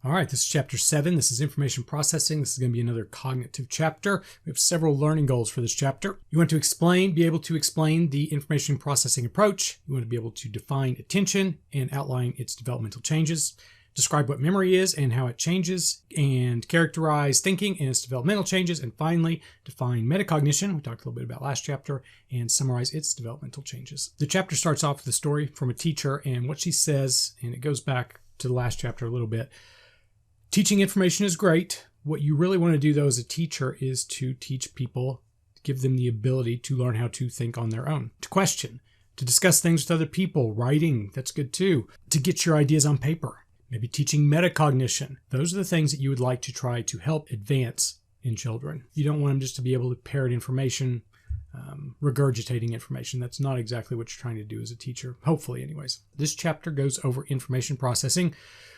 All right, this is chapter 7. This is information processing. This is going to be another cognitive chapter. We have several learning goals for this chapter. You want to be able to explain the information processing approach. You want to be able to define attention and outline its developmental changes. Describe what memory is and how it changes, and characterize thinking and its developmental changes. And finally, define metacognition, we talked a little bit about last chapter, and summarize its developmental changes. The chapter starts off with a story from a teacher and what she says, and it goes back to the last chapter a little bit. Teaching information is great. What you really want to do, though, as a teacher is to teach people, give them the ability to learn how to think on their own, to question, to discuss things with other people, writing, that's good too, to get your ideas on paper, maybe teaching metacognition. Those are the things that you would like to try to help advance in children. You don't want them just to be able to parrot information, regurgitating information. That's not exactly what you're trying to do as a teacher, hopefully anyways. This chapter goes over information processing.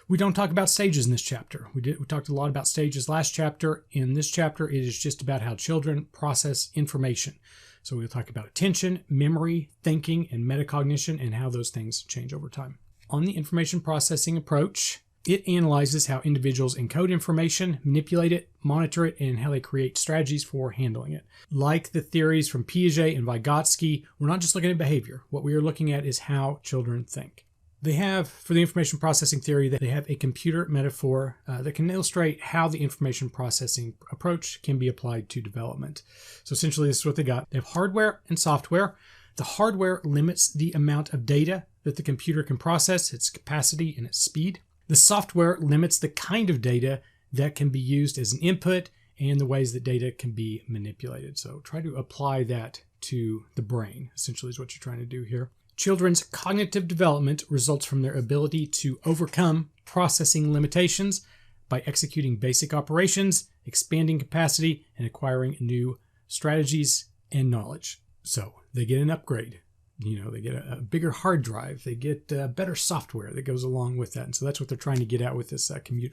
We don't talk about stages in this chapter. We talked a lot about stages last chapter. In this chapter, it is just about how children process information. So we'll talk about attention, memory, thinking, and metacognition, and how those things change over time. On the information processing approach, it analyzes how individuals encode information, manipulate it, monitor it, and how they create strategies for handling it. Like the theories from Piaget and Vygotsky, we're not just looking at behavior. What we are looking at is how children think. They have, for the information processing theory, they have a computer metaphor that can illustrate how the information processing approach can be applied to development. So essentially, this is what they got. They have hardware and software. The hardware limits the amount of data that the computer can process, its capacity and its speed. The software limits the kind of data that can be used as an input and the ways that data can be manipulated. So try to apply that to the brain, essentially is what you're trying to do here. Children's cognitive development results from their ability to overcome processing limitations by executing basic operations, expanding capacity, and acquiring new strategies and knowledge. So they get an upgrade. They get a bigger hard drive. They get better software that goes along with that. And so that's what they're trying to get at with this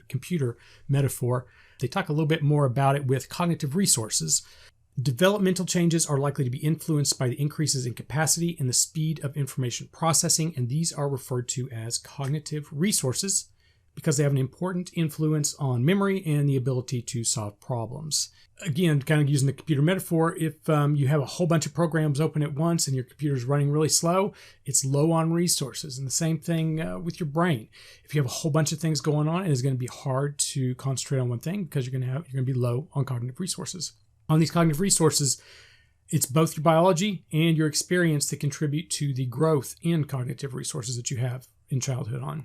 computer metaphor. They talk a little bit more about it with cognitive resources. Developmental changes are likely to be influenced by the increases in capacity and the speed of information processing, and these are referred to as cognitive resources because they have an important influence on memory and the ability to solve problems. Again, kind of using the computer metaphor, if you have a whole bunch of programs open at once and your computer is running really slow, it's low on resources. And the same thing with your brain. If you have a whole bunch of things going on, it is going to be hard to concentrate on one thing because you're going to be low on cognitive resources. On these cognitive resources, it's both your biology and your experience that contribute to the growth in cognitive resources that you have in childhood on.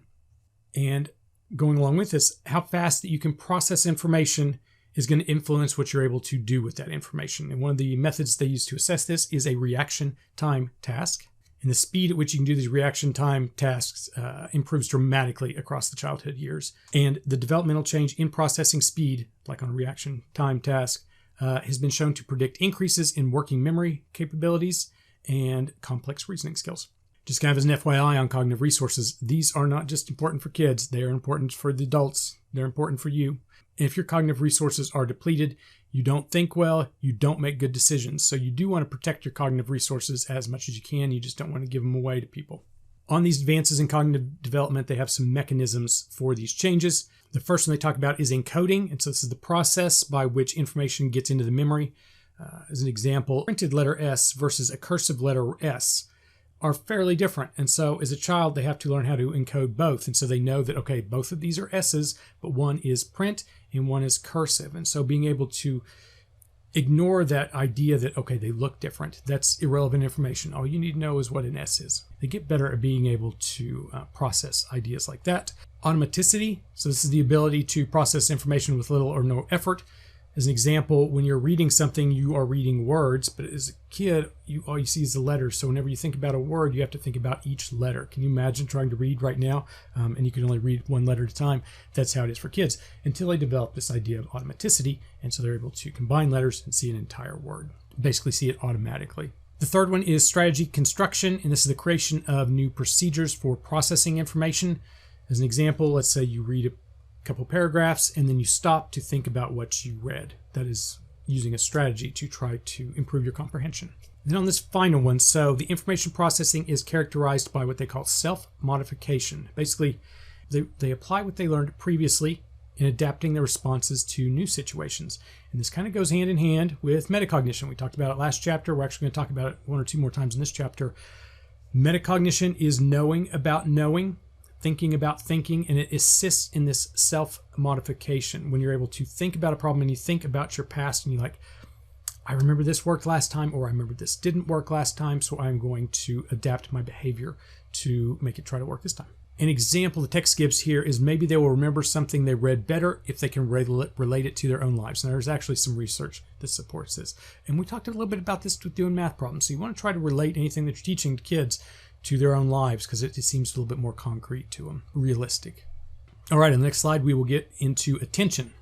And going along with this, how fast that you can process information is going to influence what you're able to do with that information. And one of the methods they use to assess this is a reaction time task. And the speed at which you can do these reaction time tasks improves dramatically across the childhood years. And the developmental change in processing speed, like on a reaction time task, has been shown to predict increases in working memory capabilities and complex reasoning skills. Just kind of as an FYI on cognitive resources, these are not just important for kids. They are important for the adults. They're important for you. If your cognitive resources are depleted, you don't think well, you don't make good decisions. So you do want to protect your cognitive resources as much as you can. You just don't want to give them away to people. On these advances in cognitive development, they have some mechanisms for these changes. The first one they talk about is encoding. And so this is the process by which information gets into the memory. As an example, printed letter S versus a cursive letter S are fairly different. And so as a child, they have to learn how to encode both. And so they know that, okay, both of these are S's, but one is print and one is cursive. And so being able to ignore that idea that, okay, they look different, that's irrelevant information. All you need to know is what an S is. They get better at being able to process ideas like that. Automaticity, so this is the ability to process information with little or no effort. As an example, when you're reading something, you are reading words, but as a kid, all you see is the letters. So whenever you think about a word, you have to think about each letter. Can you imagine trying to read right now? And you can only read one letter at a time. That's how it is for kids until they develop this idea of automaticity. And so they're able to combine letters and see an entire word, basically see it automatically. The third one is strategy construction, and this is the creation of new procedures for processing information. As an example, let's say you read a couple paragraphs and then you stop to think about what you read. That is using a strategy to try to improve your comprehension. Then on this final one, so the information processing is characterized by what they call self-modification. Basically, they apply what they learned previously in adapting their responses to new situations. And this kind of goes hand in hand with metacognition. We talked about it last chapter. We're actually going to talk about it one or two more times in this chapter. Metacognition is knowing about knowing, thinking about thinking, and it assists in this self-modification. When you're able to think about a problem and you think about your past and you're like, I remember this worked last time, or I remember this didn't work last time, so I'm going to adapt my behavior to make it try to work this time. An example the text gives here is maybe they will remember something they read better if they can relate it to their own lives. And there's actually some research that supports this. And we talked a little bit about this with doing math problems. So you want to try to relate anything that you're teaching to kids to their own lives because it seems a little bit more concrete to them, realistic. All right, on the next slide, we will get into attention.